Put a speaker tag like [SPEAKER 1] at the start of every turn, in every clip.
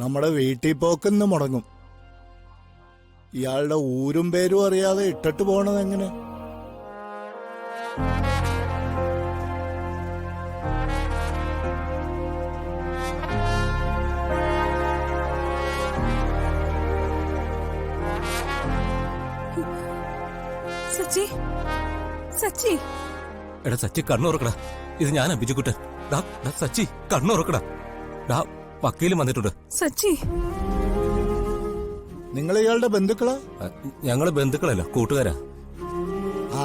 [SPEAKER 1] നമ്മുടെ വീട്ടിൽ പോക്കെന്ന് മുടങ്ങും. ഇയാളുടെ ഊരും പേരും അറിയാതെ ഇട്ടിട്ട് പോണത് എങ്ങനെ?
[SPEAKER 2] സച്ചി, സച്ചി,
[SPEAKER 3] എടാ സച്ചി കണ്ണുറക്കടാ. ഇത് ഞാൻ അഭിജിക്കുട്ടൻ. സച്ചി കണ്ണുറക്കടാ. വക്കീലും വന്നിട്ടുണ്ട്.
[SPEAKER 2] സച്ചി,
[SPEAKER 1] നിങ്ങൾ ഇയാളുടെ ബന്ധുക്കളാ?
[SPEAKER 3] ഞങ്ങള് ബന്ധുക്കളല്ല, കൂട്ടുകാരാ.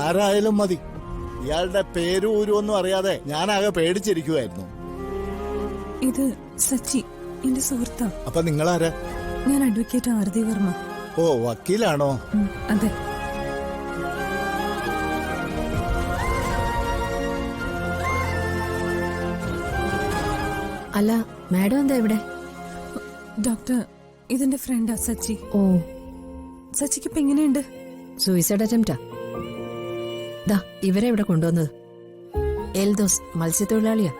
[SPEAKER 1] ആരായാലും മതി. ഇയാളുടെ പേരും ഊരും ഒന്നും അറിയാതെ ഞാനാകെ പേടിച്ചിരിക്കുവായിരുന്നു.
[SPEAKER 2] ഇത് സച്ചി എന്റെ സുഹൃത്താ.
[SPEAKER 1] അപ്പൊ നിങ്ങളാരാ?
[SPEAKER 2] ഞാൻ അഡ്വക്കേറ്റ് ആരതി വർമ്മ.
[SPEAKER 1] ഓ, വക്കീലാണോ?
[SPEAKER 2] അതെ.
[SPEAKER 4] അല്ല, മാഡം എന്താ ഇവിടെ?
[SPEAKER 2] ഡോക്ടർ, ഇതെന്റെ ഫ്രണ്ടാ സച്ചി.
[SPEAKER 4] ഓ,
[SPEAKER 2] സച്ചിക്ക് ഇപ്പൊ എങ്ങനെയുണ്ട്?
[SPEAKER 4] സൂയിസൈഡ് അറ്റംപ്റ്റാ. ദാ ഇവരെ ഇവിടെ കൊണ്ടുവന്നത്. എൽദോസ് മത്സ്യത്തൊഴിലാളിയാ.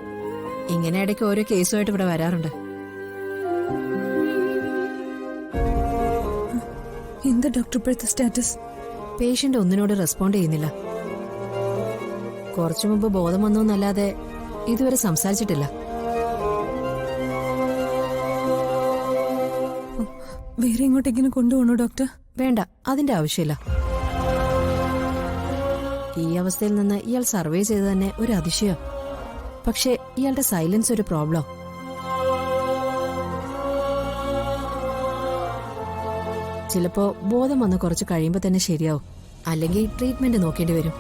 [SPEAKER 4] ഇങ്ങനെ ഇടയ്ക്ക് ഓരോ കേസുമായിട്ട് ഇവിടെ വരാറുണ്ട്.
[SPEAKER 2] എന്താ ഡോക്ടർ ഇപ്പോഴത്തെ സ്റ്റാറ്റസ്?
[SPEAKER 4] പേഷ്യന്റ് ഒന്നിനോട് റെസ്പോണ്ട് ചെയ്യുന്നില്ല. കുറച്ചു മുമ്പ് ബോധം വന്നോന്നല്ലാതെ ഇതുവരെ സംസാരിച്ചിട്ടില്ല.
[SPEAKER 2] വേറെ എങ്ങോട്ടെങ്കിലും കൊണ്ടുപോകണോ ഡോക്ടർ?
[SPEAKER 4] വേണ്ട, അതിന്റെ ആവശ്യമില്ല. ഈ അവസ്ഥയിൽ നിന്ന് ഇയാൾ സർവേ ചെയ്ത് തന്നെ ഒരു അതിശയം. പക്ഷേ ഇയാളുടെ സൈലൻസ് ഒരു പ്രോബ്ലം. ചിലപ്പോ ബോധം വന്ന് കുറച്ച് കഴിയുമ്പോ തന്നെ ശരിയാവും. അല്ലെങ്കിൽ ട്രീറ്റ്മെന്റ് നോക്കേണ്ടി വരും.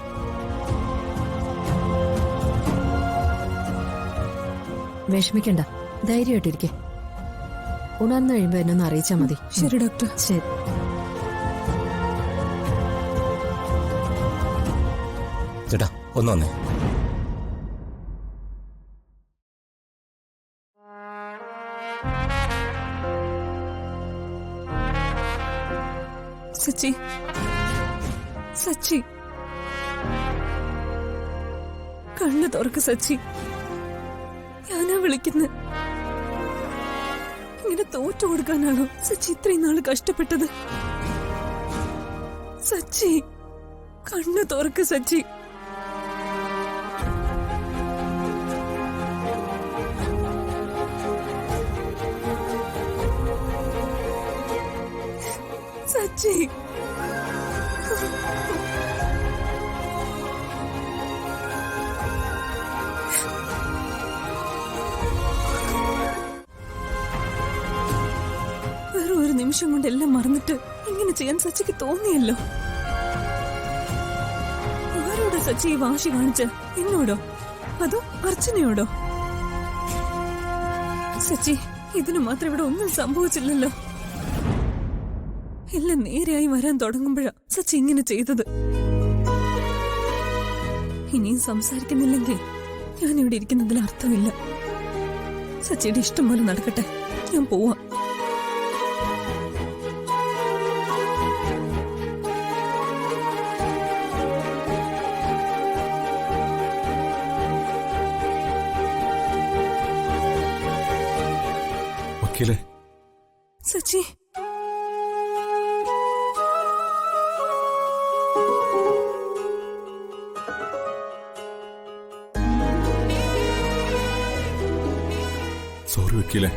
[SPEAKER 4] വിഷമിക്കണ്ട, ധൈര്യമായിട്ടിരിക്കെ. ഉണർന്നു കഴിയുമ്പോ എന്നൊന്ന് അറിയിച്ചാ മതി.
[SPEAKER 2] ശരി ഡോക്ടർ.
[SPEAKER 4] ശരി.
[SPEAKER 3] ചേട്ടാ ഒന്ന് വന്നേ.
[SPEAKER 2] സച്ചി, സച്ചി, കണ്ണു തുറക്ക് സച്ചി. ഞാനാ വിളിക്കുന്നത്. ഇങ്ങനെ തോറ്റു കൊടുക്കാനാണോ സച്ചി ഇത്രയും നാള് കഷ്ടപ്പെട്ടത്? സച്ചി, കണ്ണു തുറക്ക് സച്ചി. സച്ചി, വെറും ഒരു നിമിഷം കൊണ്ട് എല്ലാം മറന്നിട്ട് ഇങ്ങനെ ചെയ്യാൻ സച്ചിക്ക് തോന്നിയല്ലോ. ആരോടാ സച്ചി ഈ വാശി കാണിച്ച? എന്നോടോ അതോ അർച്ചനയോടോ? സച്ചി, ഇതിനു മാത്രം ഇവിടെ ഒന്നും സംഭവിച്ചില്ലല്ലോ. എല്ലാം നേരെയായി വരാൻ തുടങ്ങുമ്പോഴാ സച്ചി ഇങ്ങനെ ചെയ്തത്. ഇനിയും സംസാരിക്കുന്നില്ലെങ്കിൽ ഞാനിവിടെ ഇരിക്കുന്നതിൽ അർത്ഥമില്ല. സച്ചിയുടെ ഇഷ്ടം പോലെ നടക്കട്ടെ, ഞാൻ പോവാം.
[SPEAKER 3] വക്കീലേ.
[SPEAKER 2] സച്ചി,
[SPEAKER 5] സോറി വക്കീലെ,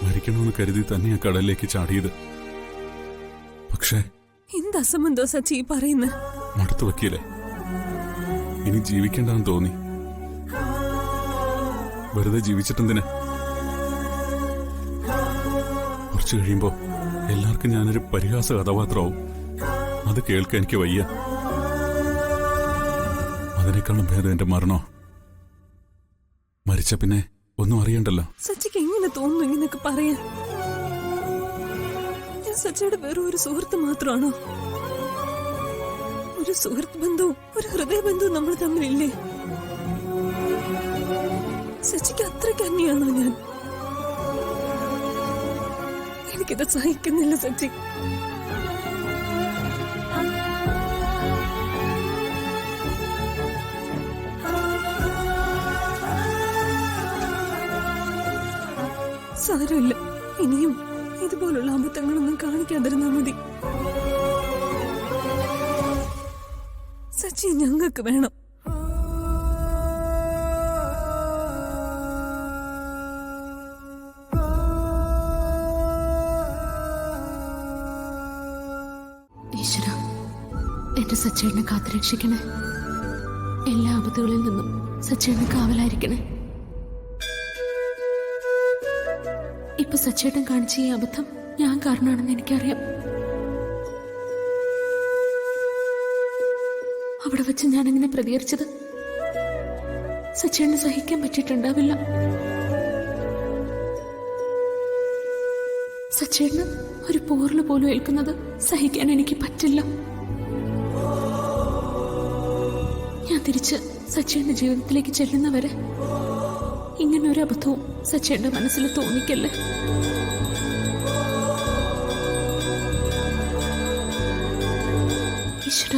[SPEAKER 5] മരിക്കണമെന്ന് കരുതി തന്നെയാ കടലിലേക്ക് ചാടിയത്. പക്ഷേ
[SPEAKER 2] എന്ത് അസംബന്ധോ സച്ചി ഈ പറയുന്നത്?
[SPEAKER 5] മടുത്തു വക്കീലെ, ഇനി ജീവിക്കേണ്ടെന്ന് തോന്നി. വെറുതെ ജീവിച്ചിട്ടെന്തിന്? കുറച്ചു കഴിയുമ്പോ എല്ലാവർക്കും ഞാനൊരു പരിഹാസ കഥാപാത്രമാവും. അത് കേൾക്കാൻ എനിക്ക് വയ്യ. അതിനേക്കാളും ഭേദം എന്റെ മരണോ. മരിച്ച പിന്നെ ഒന്നും അറിയണ്ടല്ലോ.
[SPEAKER 2] സച്ചിക്ക് എങ്ങനെ തോന്നുന്നു ഇങ്ങനെയൊക്കെ പറയാൻ? ഞാൻ സച്ചിയുടെ വെറും ഒരു സുഹൃത്ത് മാത്രമാണോ? ഒരു സുഹൃത്ത് ബന്ധവും ഒരു ഹൃദയബന്ധവും നമ്മൾ തമ്മിലില്ലേ? സച്ചിക്ക് അത്രയ്ക്ക് അന്യാണോ ഞാൻ? എനിക്കിത് സഹിക്കുന്നില്ല സച്ചി. സാരമില്ല, ഇനിയും ഇതുപോലുള്ള അബദ്ധങ്ങളൊന്നും കാണിക്കാതിരുന്നാ മതി. സച്ചി ഞങ്ങൾക്ക് വേണം.
[SPEAKER 6] ഈശ്വര, എന്റെ സച്ചേട്ടനെ കാത്തുരക്ഷിക്കണേ. എല്ലാ ആപത്തുകളിൽ നിന്നും സച്ചേട്ടന് കാവലായിരിക്കണേ. ഇപ്പൊ സച്ചേട്ടൻ കാണിച്ച ഈ അബദ്ധം ഞാൻ കാരണമാണെന്ന് എനിക്കറിയാം. അവിടെ വെച്ച് ഞാൻ എങ്ങനെ പ്രതികരിച്ചത് സച്ചേട്ടന് സഹിക്കാൻ പറ്റിയിട്ടുണ്ടാവില്ല. സച്ചേട്ടന് ഒരു പോറല് പോലും ഏൽക്കുന്നത് സഹിക്കാൻ എനിക്ക് പറ്റില്ല. ഞാൻ തിരിച്ച് സച്ചേട്ടന്റെ ജീവിതത്തിലേക്ക് ചെല്ലുന്നവരെ ഇങ്ങനെ ഒരു അബദ്ധവും സച്ചേട്ടന്റെ മനസ്സിൽ തോന്നിക്കല്ലേ. ഈശ്വര.